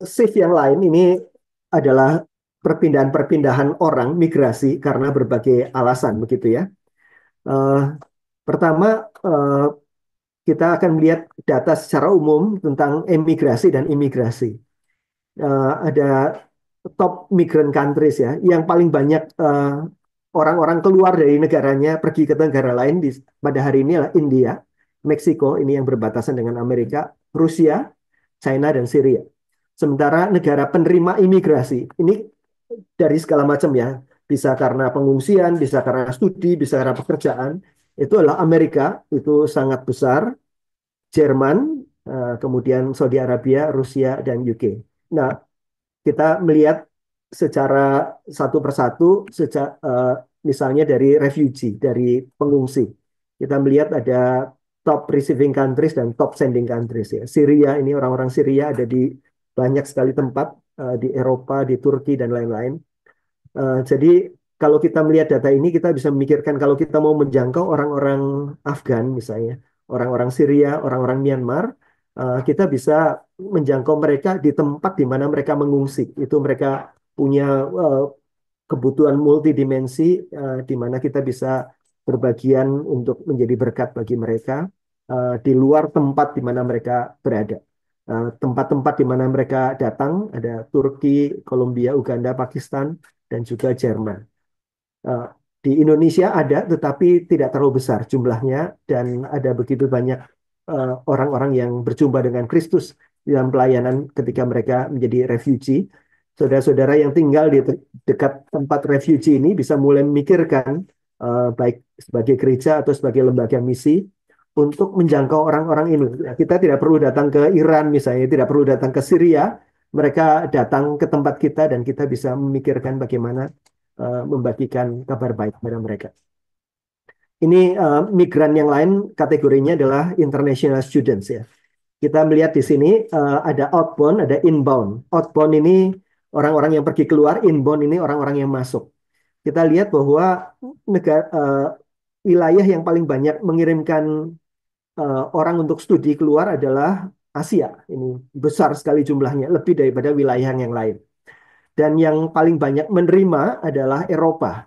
shift yang lain ini adalah perpindahan-perpindahan orang migrasi karena berbagai alasan begitu ya. Eh, Pertama, kita akan melihat data secara umum tentang emigrasi dan imigrasi. Ada top migrant countries ya, yang paling banyak orang-orang keluar dari negaranya pergi ke negara lain pada hari ini adalah India, Meksiko ini yang berbatasan dengan Amerika, Rusia, China dan Syria. Sementara negara penerima imigrasi ini dari segala macam ya, bisa karena pengungsian, bisa karena studi, bisa karena pekerjaan. Itu adalah Amerika, itu sangat besar, Jerman, kemudian Saudi Arabia, Rusia dan UK. Nah, kita melihat secara satu persatu, misalnya dari refugee, dari pengungsi. Kita melihat ada top receiving countries dan top sending countries ya. Syria ini orang-orang Syria ada di banyak sekali tempat di Eropa, di Turki dan lain-lain. Jadi kalau kita melihat data ini kita bisa memikirkan kalau kita mau menjangkau orang-orang Afgan misalnya, orang-orang Syria, orang-orang Myanmar, kita bisa menjangkau mereka di tempat di mana mereka mengungsi. Itu mereka punya eh, kebutuhan multidimensi di mana kita bisa berbagian untuk menjadi berkat bagi mereka di luar tempat di mana mereka berada. Tempat-tempat di mana mereka datang ada Turki, Kolombia, Uganda, Pakistan, dan juga Jerman. Eh, di Indonesia ada, tetapi tidak terlalu besar jumlahnya dan ada begitu banyak orang-orang yang berjumpa dengan Kristus dalam pelayanan ketika mereka menjadi refugee. Saudara-saudara yang tinggal di dekat tempat refugee ini bisa mulai memikirkan baik sebagai gereja atau sebagai lembaga misi untuk menjangkau orang-orang ini. Ya, kita tidak perlu datang ke Iran misalnya, tidak perlu datang ke Syria, mereka datang ke tempat kita dan kita bisa memikirkan bagaimana membagikan kabar baik kepada mereka. Ini migran yang lain kategorinya adalah international students ya. Kita melihat di sini ada outbound, ada inbound. Outbound ini orang-orang yang pergi keluar, inbound ini orang-orang yang masuk. Kita lihat bahwa negara wilayah yang paling banyak mengirimkan orang untuk studi keluar adalah Asia. Ini besar sekali jumlahnya, lebih daripada wilayah yang lain. Dan yang paling banyak menerima adalah Eropa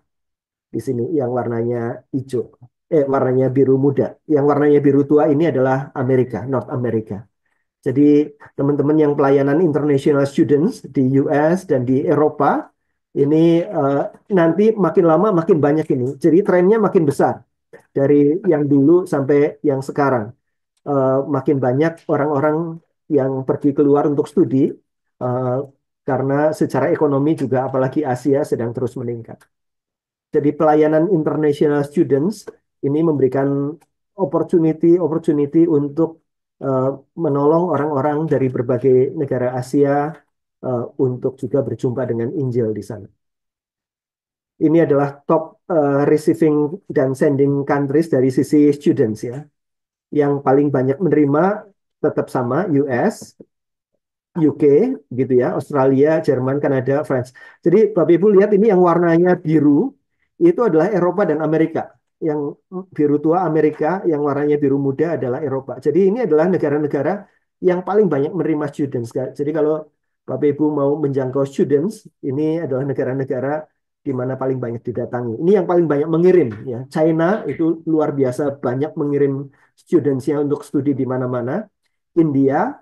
di sini yang warnanya hijau, warnanya biru muda. Yang warnanya biru tua ini adalah Amerika, North America. Jadi teman-teman yang pelayanan international students di US dan di Eropa ini nanti makin lama makin banyak ini. Jadi trennya makin besar dari yang dulu sampai yang sekarang. Makin banyak orang-orang yang pergi keluar untuk studi eh, karena secara ekonomi juga apalagi Asia sedang terus meningkat. Jadi pelayanan international students ini memberikan opportunity untuk eh, menolong orang-orang dari berbagai negara Asia untuk juga berjumpa dengan Injil di sana. Ini adalah top receiving dan sending countries dari sisi students ya. Yang paling banyak menerima tetap sama US, UK gitu ya, Australia, Jerman, Kanada, France. Jadi Bapak Ibu lihat ini yang warnanya biru itu adalah Eropa dan Amerika. Yang biru tua Amerika, yang warnanya biru muda adalah Eropa. Jadi ini adalah negara-negara yang paling banyak menerima students. Jadi kalau Bapak Ibu mau menjangkau students, ini adalah negara-negara di mana paling banyak didatangi. Ini yang paling banyak mengirim ya. China itu luar biasa banyak mengirim studentsnya untuk studi di mana-mana. India,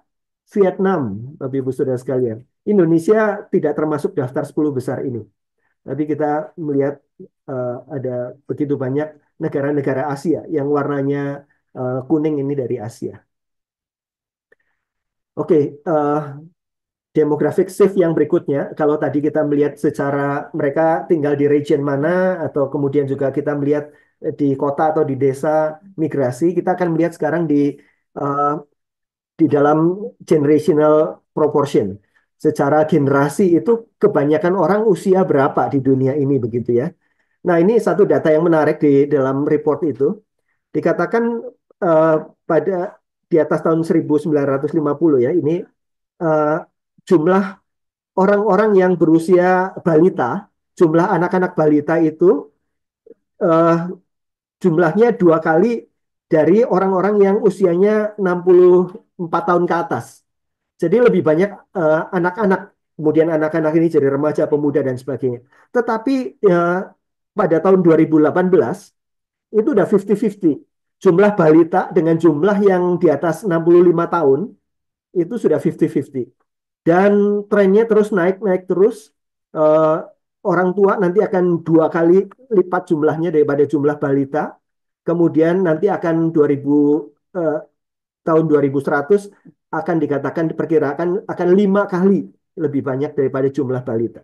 Vietnam, Bapak Ibu Saudara sekalian. Indonesia tidak termasuk daftar 10 besar ini. Tapi kita melihat ada begitu banyak negara-negara Asia yang warnanya kuning ini dari Asia. Oke, demographic shift yang berikutnya, kalau tadi kita melihat secara mereka tinggal di region mana, atau kemudian juga kita melihat di kota atau di desa migrasi, kita akan melihat sekarang uh, di dalam generational proportion. Secara generasi itu kebanyakan orang usia berapa di dunia ini begitu ya. Nah, ini satu data yang menarik di dalam report itu. Dikatakan eh, pada di atas tahun 1950 ya, ini eh, jumlah orang-orang yang berusia balita, jumlah anak-anak balita itu eh, jumlahnya dua kali dari orang-orang yang usianya 64 tahun ke atas. Jadi lebih banyak anak-anak, kemudian anak-anak ini jadi remaja, pemuda, dan sebagainya. Tetapi pada tahun 2018 itu udah 50-50. Jumlah balita dengan jumlah yang di atas 65 tahun itu sudah 50-50. Dan trennya terus naik-naik terus. Eh, Orang tua nanti akan dua kali lipat jumlahnya daripada jumlah balita. Kemudian nanti akan 2000, eh, tahun 2100 akan dikatakan diperkirakan akan 5 kali lebih banyak daripada jumlah balita.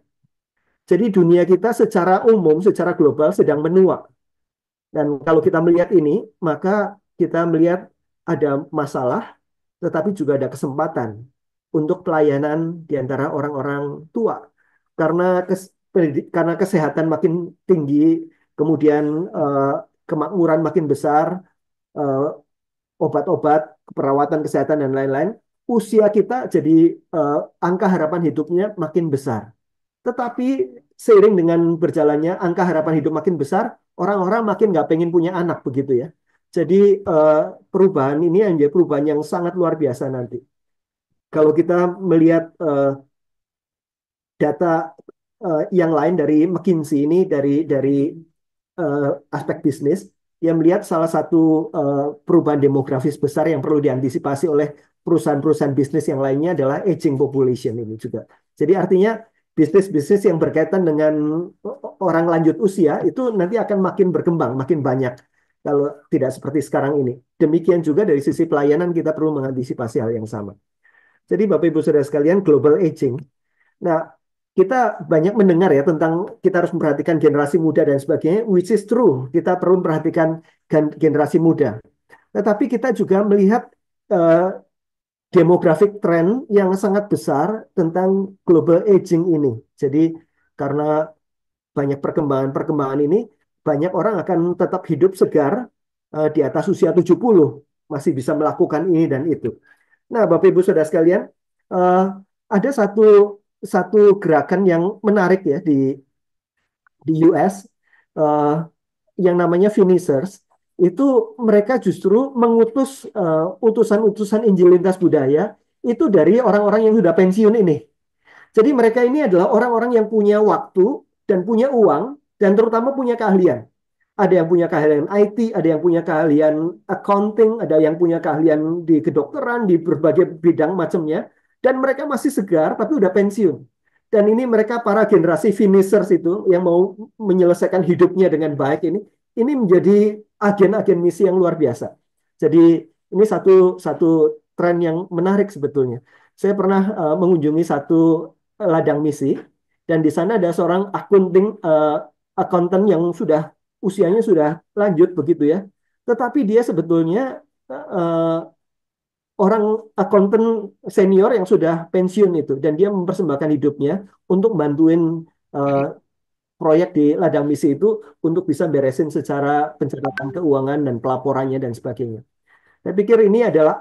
Jadi dunia kita secara umum, secara global sedang menua. Dan kalau kita melihat ini, maka kita melihat ada masalah, tetapi juga ada kesempatan untuk pelayanan di antara orang-orang tua. Karena karena kesehatan makin tinggi, kemudian eh, kemakmuran makin besar, eh, obat-obat, perawatan kesehatan dan lain-lain, usia kita jadi eh, angka harapan hidupnya makin besar. Tetapi seiring dengan berjalannya angka harapan hidup makin besar, orang-orang makin nggak pengen punya anak begitu ya. Jadi eh, perubahan ini menjadi perubahan yang sangat luar biasa nanti. Kalau kita melihat data yang lain dari McKinsey ini dari eh, aspek bisnis, yang melihat salah satu perubahan demografis besar yang perlu diantisipasi oleh perusahaan-perusahaan bisnis yang lainnya adalah aging population ini juga. Jadi artinya bisnis-bisnis yang berkaitan dengan orang lanjut usia itu nanti akan makin berkembang, makin banyak kalau tidak seperti sekarang ini. Demikian juga dari sisi pelayanan kita perlu mengantisipasi hal yang sama. Jadi Bapak Ibu Saudara sekalian, global aging. Nah, kita banyak mendengar ya tentang kita harus memperhatikan generasi muda dan sebagainya, which is true. Kita perlu memperhatikan generasi muda. Tetapi kita juga melihat eh, demographic trend yang sangat besar tentang global aging ini. Jadi karena banyak perkembangan-perkembangan ini, banyak orang akan tetap hidup segar di atas usia 70, masih bisa melakukan ini dan itu. Nah, Bapak Ibu Saudara sekalian, eh, ada satu satu gerakan yang menarik ya di US, eh, yang namanya finishers. Itu mereka justru mengutus utusan-utusan Injil lintas budaya itu dari orang-orang yang sudah pensiun ini. Jadi mereka ini adalah orang-orang yang punya waktu dan punya uang dan terutama punya keahlian. Ada yang punya keahlian IT, ada yang punya keahlian accounting, ada yang punya keahlian di kedokteran, di berbagai bidang macamnya. Dan mereka masih segar, tapi udah pensiun. Dan ini mereka para generasi finishers itu yang mau menyelesaikan hidupnya dengan baik ini menjadi agen-agen misi yang luar biasa. Jadi ini satu satu tren yang menarik sebetulnya. Saya pernah mengunjungi satu ladang misi dan di sana ada seorang accountant yang sudah usianya sudah lanjut begitu ya. Tetapi dia sebetulnya uh, orang akuntan senior yang sudah pensiun itu dan dia mempersembahkan hidupnya untuk bantuin uh, proyek di ladang misi itu untuk bisa beresin secara pencatatan keuangan dan pelaporannya dan sebagainya. Saya pikir ini adalah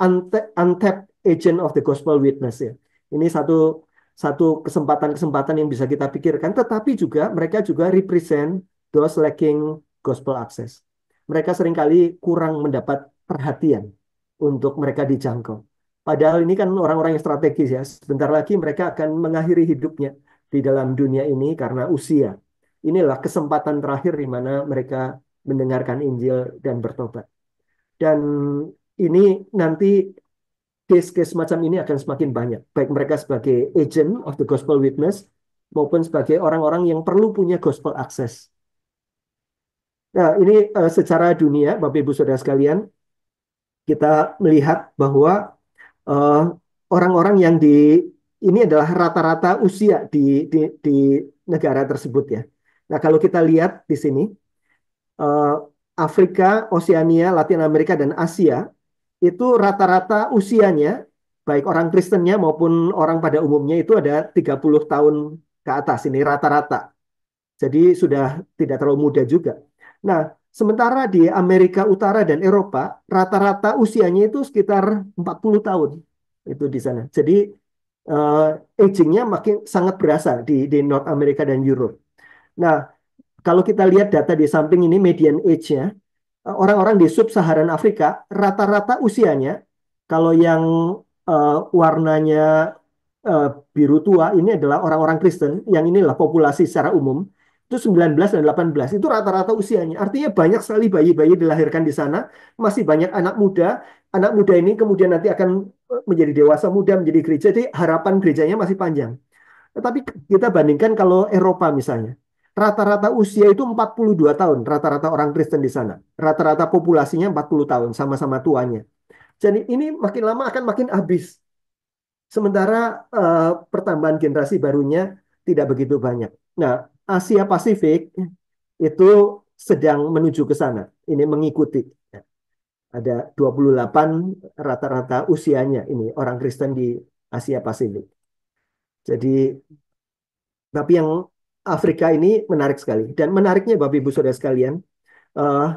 untapped agent of the gospel witness ya. Ini satu satu kesempatan-kesempatan yang bisa kita pikirkan, tetapi juga mereka juga represent those lacking gospel access. Mereka seringkali kurang mendapat perhatian untuk mereka dijangkau. Padahal ini kan orang-orang yang strategis ya. Sebentar lagi mereka akan mengakhiri hidupnya di dalam dunia ini karena usia. Inilah kesempatan terakhir di mana mereka mendengarkan Injil dan bertobat. Dan ini nanti case-case macam ini akan semakin banyak. Baik mereka sebagai agent of the gospel witness maupun sebagai orang-orang yang perlu punya gospel access. Nah, ini secara dunia, Bapak Ibu Saudara sekalian, kita melihat bahwa eh, orang-orang yang ini adalah rata-rata usia di negara tersebut ya. Nah, kalau kita lihat di sini, eh, Afrika, Oseania, Latin Amerika, dan Asia itu rata-rata usianya, baik orang Kristennya maupun orang pada umumnya itu ada 30 tahun ke atas ini rata-rata. Jadi sudah tidak terlalu muda juga. Nah, sementara di Amerika Utara dan Eropa, rata-rata usianya itu sekitar 40 tahun itu di sana. Jadi agingnya makin sangat berasa di North America dan Europe. Nah, kalau kita lihat data di samping ini median age-nya, orang-orang di sub-Saharan Afrika rata-rata usianya kalau yang warnanya eh, biru tua ini adalah orang-orang Kristen, yang inilah populasi secara umum, itu 19 dan 18, itu rata-rata usianya. Artinya banyak sekali bayi-bayi dilahirkan di sana, masih banyak anak muda. Anak muda ini kemudian nanti akan menjadi dewasa muda, menjadi gereja, jadi harapan gerejanya masih panjang. Tetapi kita bandingkan kalau Eropa misalnya, rata-rata usia itu 42 tahun, rata-rata orang Kristen di sana. Rata-rata populasinya 40 tahun, sama-sama tuanya. Jadi ini makin lama akan makin habis. Sementara pertambahan generasi barunya tidak begitu banyak. Nah, Asia Pasifik itu sedang menuju ke sana. Ini mengikuti. Ada 28 rata-rata usianya ini orang Kristen di Asia Pasifik. Jadi, tapi yang Afrika ini menarik sekali. Dan menariknya Bapak Ibu Saudara sekalian, eh,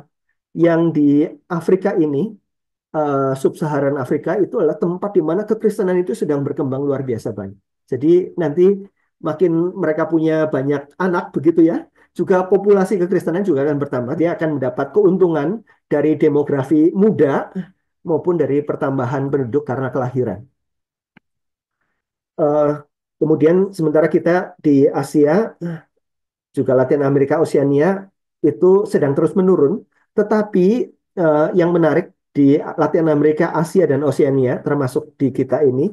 yang di Afrika ini, sub-Saharan Afrika itu adalah tempat di mana kekristenan itu sedang berkembang luar biasa banyak. Jadi nanti makin mereka punya banyak anak begitu ya, juga populasi kekristenan juga akan bertambah. Dia akan mendapat keuntungan dari demografi muda maupun dari pertambahan penduduk karena kelahiran. Eh, Kemudian sementara kita di Asia, juga Latin Amerika, Oseania itu sedang terus menurun, tetapi yang menarik di Latin Amerika, Asia dan Oseania termasuk di kita ini,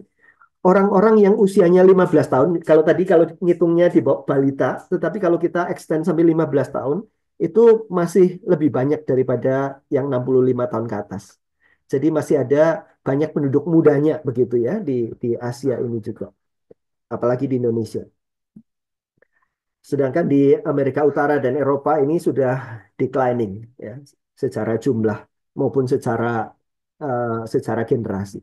orang-orang yang usianya 15 tahun, kalau tadi kalau ngitungnya di bawah balita, tetapi kalau kita extend sampai 15 tahun, itu masih lebih banyak daripada yang 65 tahun ke atas. Jadi masih ada banyak penduduk mudanya begitu ya di Asia ini juga, apalagi di Indonesia. Sedangkan di Amerika Utara dan Eropa ini sudah declining ya, secara jumlah maupun secara generasi.